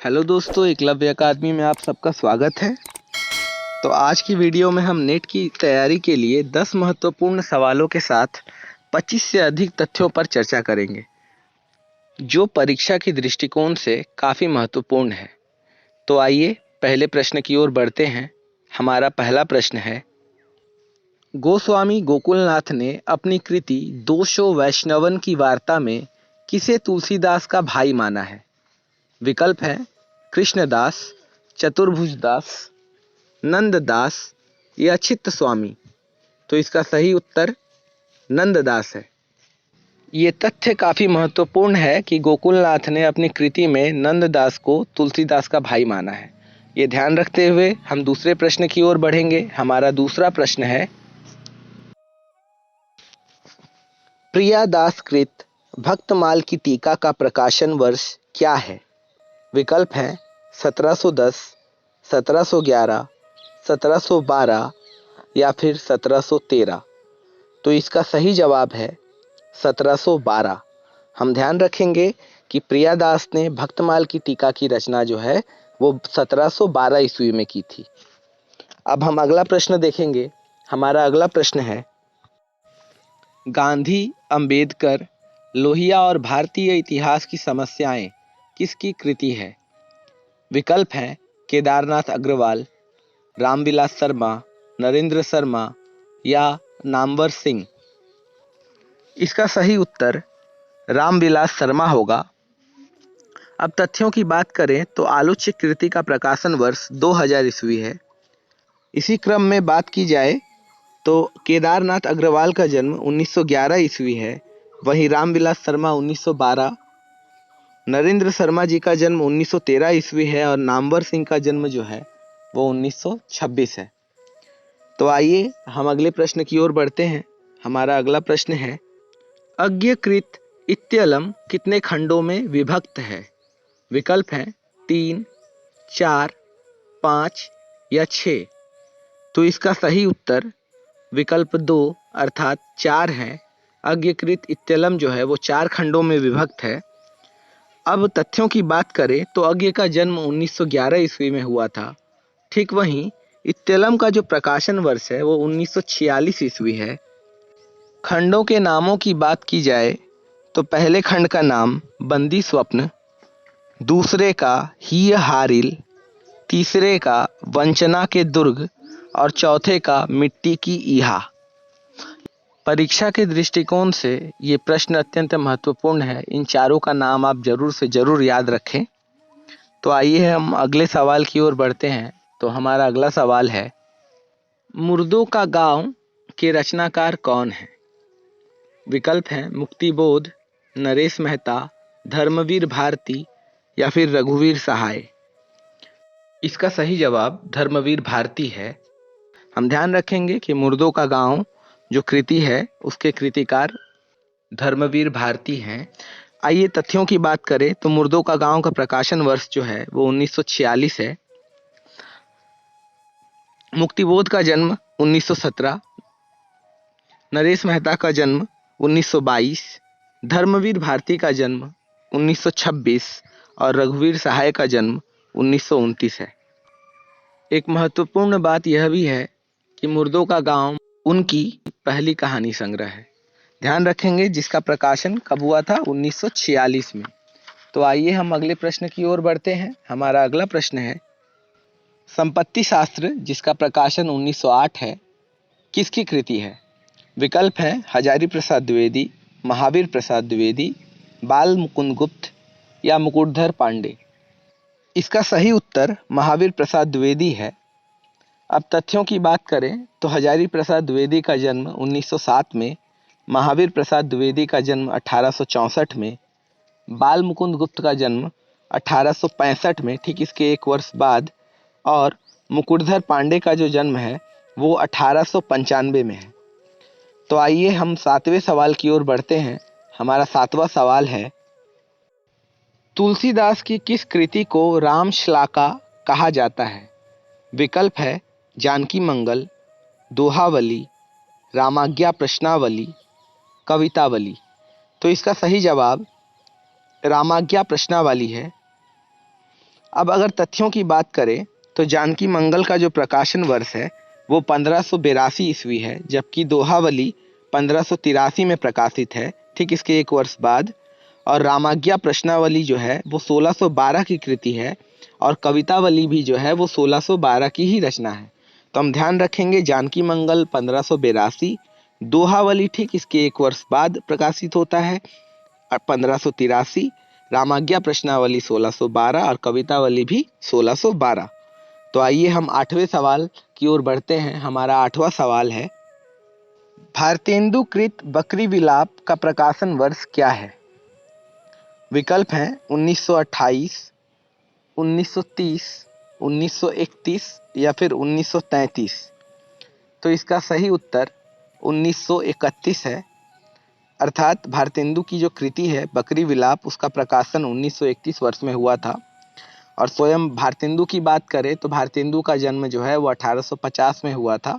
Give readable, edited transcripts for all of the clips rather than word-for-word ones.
Hello दोस्तों, एकलव्य अकादमी में आप सबका स्वागत है। तो आज की वीडियो में हम नेट की तैयारी के लिए 10 महत्वपूर्ण सवालों के साथ 25 से अधिक तथ्यों पर चर्चा करेंगे, जो परीक्षा की दृष्टिकोण से काफ़ी महत्वपूर्ण है। तो आइए पहले प्रश्न की ओर बढ़ते हैं। हमारा पहला प्रश्न है, गोस्वामी गोकुलनाथ ने अपनी कृति दोषो वैष्णवन की वार्ता में किसे तुलसीदास का भाई माना है? विकल्प है कृष्णदास, चतुर्भुजदास, नंददास या चित्त स्वामी। तो इसका सही उत्तर नंददास है। ये तथ्य काफ़ी महत्वपूर्ण है कि गोकुलनाथ ने अपनी कृति में नंददास को तुलसीदास का भाई माना है। ये ध्यान रखते हुए हम दूसरे प्रश्न की ओर बढ़ेंगे। हमारा दूसरा प्रश्न है, प्रियादास कृत भक्तमाल की टीका का प्रकाशन वर्ष क्या है? विकल्प हैं 1710, 1711, 1712 या फिर 1713। तो इसका सही जवाब है 1712। हम ध्यान रखेंगे कि प्रियादास ने भक्तमाल की टीका की रचना जो है वो 1712 ईस्वी में की थी। अब हम अगला प्रश्न देखेंगे। हमारा अगला प्रश्न है, गांधी, अंबेडकर, लोहिया और भारतीय इतिहास की समस्याएं किसकी कृति है? विकल्प हैं केदारनाथ अग्रवाल, रामविलास शर्मा, नरेंद्र शर्मा या नामवर सिंह। इसका सही उत्तर रामविलास शर्मा होगा। अब तथ्यों की बात करें तो आलोच्य कृति का प्रकाशन वर्ष 2000 ईस्वी है। इसी क्रम में बात की जाए तो केदारनाथ अग्रवाल का जन्म 1911 ईस्वी है, वहीं रामविलास शर्मा 1912, नरेंद्र शर्मा जी का जन्म 1913 ईस्वी है और नामवर सिंह का जन्म जो है वो 1926 है। तो आइए हम अगले प्रश्न की ओर बढ़ते हैं। हमारा अगला प्रश्न है, अज्ञकृत इत्यलम कितने खंडों में विभक्त है? विकल्प हैं 3, 4, 5 या 6। तो इसका सही उत्तर विकल्प 2 अर्थात 4 है। अज्ञकृत इत्यलम जो है वो 4 खंडों में विभक्त है। अब तथ्यों की बात करें तो अज्ञ का जन्म 1911 ईस्वी में हुआ था। ठीक वहीं इत्यलम का जो प्रकाशन वर्ष है वो 1946 ईस्वी है। खंडों के नामों की बात की जाए तो पहले खंड का नाम बंदी स्वप्न, दूसरे का हीय हारिल, तीसरे का वंचना के दुर्ग और चौथे का मिट्टी की ईहा। परीक्षा के दृष्टिकोण से ये प्रश्न अत्यंत महत्वपूर्ण है। इन चारों का नाम आप जरूर से जरूर याद रखें। तो आइए हम अगले सवाल की ओर बढ़ते हैं। तो हमारा अगला सवाल है, मुर्दों का गांव के रचनाकार कौन है? विकल्प हैं मुक्तिबोध, नरेश मेहता, धर्मवीर भारती या फिर रघुवीर सहाय। इसका सही जवाब धर्मवीर भारती है। हम ध्यान रखेंगे कि मुर्दों का गांव जो कृति है उसके कृतिकार धर्मवीर भारती हैं। आइए तथ्यों की बात करें तो मुर्दों का गांव का प्रकाशन वर्ष जो है वो 1946 है। मुक्तिबोध का जन्म 1917, नरेश मेहता का जन्म 1922, धर्मवीर भारती का जन्म 1926 और रघुवीर सहाय का जन्म 1929 है। एक महत्वपूर्ण बात यह भी है कि मुर्दों का गांव उनकी पहली कहानी संग्रह है। ध्यान रखेंगे जिसका प्रकाशन कब हुआ था? 1946 में। तो आइए हम अगले प्रश्न की ओर बढ़ते हैं। हमारा अगला प्रश्न है, संपत्ति शास्त्र जिसका प्रकाशन 1908 है किसकी कृति है? विकल्प है हजारी प्रसाद द्विवेदी, महावीर प्रसाद द्विवेदी, बाल मुकुंद गुप्त या मुकुटधर पांडे। इसका सही उत्तर महावीर प्रसाद द्विवेदी है। अब तथ्यों की बात करें तो हजारी प्रसाद द्विवेदी का जन्म 1907 में, महावीर प्रसाद द्विवेदी का जन्म 1864 में, बाल मुकुंद गुप्त का जन्म 1865 में ठीक इसके एक वर्ष बाद, और मुकुटधर पांडे का जो जन्म है वो 1895 में है। तो आइए हम 7वें सवाल की ओर बढ़ते हैं। हमारा 7वां सवाल है, तुलसीदास की किस कृति को रामश्लाका कहा जाता है? विकल्प है जानकी मंगल, दोहावली, रामाज्ञा प्रश्नावली, कवितावली। तो इसका सही जवाब रामाज्ञा प्रश्नावली है। अब अगर तथ्यों की बात करें तो जानकी मंगल का जो प्रकाशन वर्ष है वो 1582 ईस्वी है, जबकि दोहावली 1583 में प्रकाशित है, ठीक इसके एक वर्ष बाद। और रामाज्ञा प्रश्नावली जो है वो 1612 की कृति है, और कवितावली भी जो है वो 1612 की ही रचना है। तो हम ध्यान रखेंगे जानकी मंगल 1582, दोहावली ठीक इसके एक वर्ष बाद प्रकाशित होता है 1583, रामाज्ञा प्रश्नावली 1612 और कवितावली भी 1612। तो आइए हम 8वें सवाल की ओर बढ़ते हैं। हमारा 8वां सवाल है, भारतेंदु कृत बकरी विलाप का प्रकाशन वर्ष क्या है? विकल्प हैं 1928, 1930, 1931 या फिर 1933। तो इसका सही उत्तर 1931 है। अर्थात भारतेंदु की जो कृति है बकरी विलाप, उसका प्रकाशन 1931 वर्ष में हुआ था। और स्वयं भारतेंदु की बात करें तो भारतेंदु का जन्म जो है वो 1850 में हुआ था।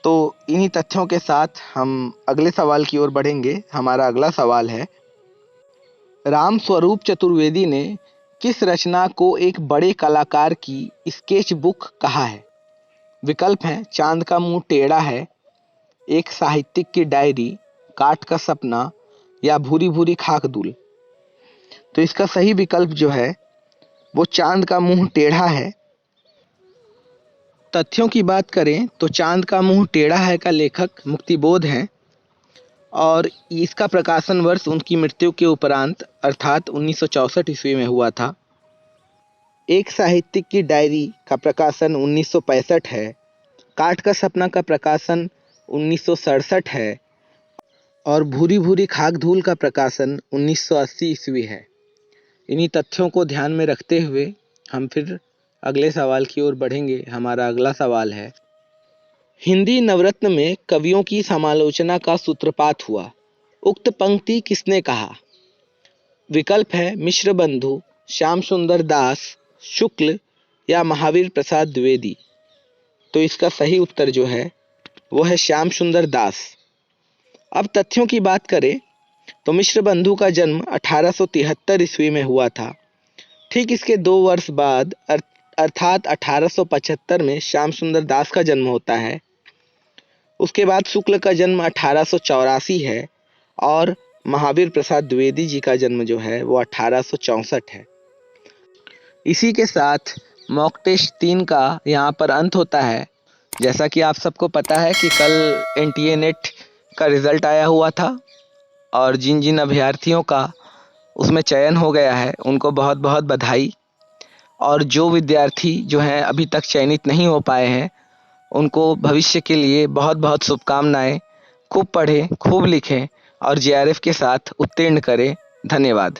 तो इन्हीं तथ्यों के साथ हम अगले सवाल की ओर बढ़ेंगे। हमारा अगला सवाल है, राम स्वरूप चतुर्वेदी ने किस रचना को एक बड़े कलाकार की स्केच बुक कहा है? विकल्प हैं चांद का मुंह टेढ़ा है, एक साहित्यिक की डायरी, काठ का सपना या भूरी भूरी खाक धूल। तो इसका सही विकल्प जो है वो चांद का मुंह टेढ़ा है। तथ्यों की बात करें तो चांद का मुंह टेढ़ा है का लेखक मुक्तिबोध हैं, और इसका प्रकाशन वर्ष उनकी मृत्यु के उपरांत अर्थात 1964 ईस्वी में हुआ था। एक साहित्यिक की डायरी का प्रकाशन 1965 है, काठ का सपना का प्रकाशन 1967 है, और भूरी भूरी खाक धूल का प्रकाशन 1980 ईस्वी है। इन्हीं तथ्यों को ध्यान में रखते हुए हम फिर अगले सवाल की ओर बढ़ेंगे। हमारा अगला सवाल है, हिंदी नवरत्न में कवियों की समालोचना का सूत्रपात हुआ, उक्त पंक्ति किसने कहा? विकल्प है मिश्र बंधु, श्याम सुंदर दास, शुक्ल या महावीर प्रसाद द्विवेदी। तो इसका सही उत्तर जो है वो है श्याम सुंदर दास। अब तथ्यों की बात करें तो मिश्र बंधु का जन्म 1873 ईस्वी में हुआ था। ठीक इसके 2 वर्ष बाद अर्थात 1875 में श्याम सुंदर दास का जन्म होता है। उसके बाद शुक्ल का जन्म 1884 है, और महावीर प्रसाद द्विवेदी जी का जन्म जो है वो 1864 है। इसी के साथ मॉक टेस्ट 3 का यहाँ पर अंत होता है। जैसा कि आप सबको पता है कि कल NTA नेट का रिज़ल्ट आया हुआ था, और जिन जिन अभ्यर्थियों का उसमें चयन हो गया है उनको बहुत बहुत बधाई। और जो विद्यार्थी जो हैं अभी तक चयनित नहीं हो पाए हैं उनको भविष्य के लिए बहुत बहुत शुभकामनाएं। खूब पढ़ें, खूब लिखें और JRF के साथ उत्तीर्ण करें। धन्यवाद।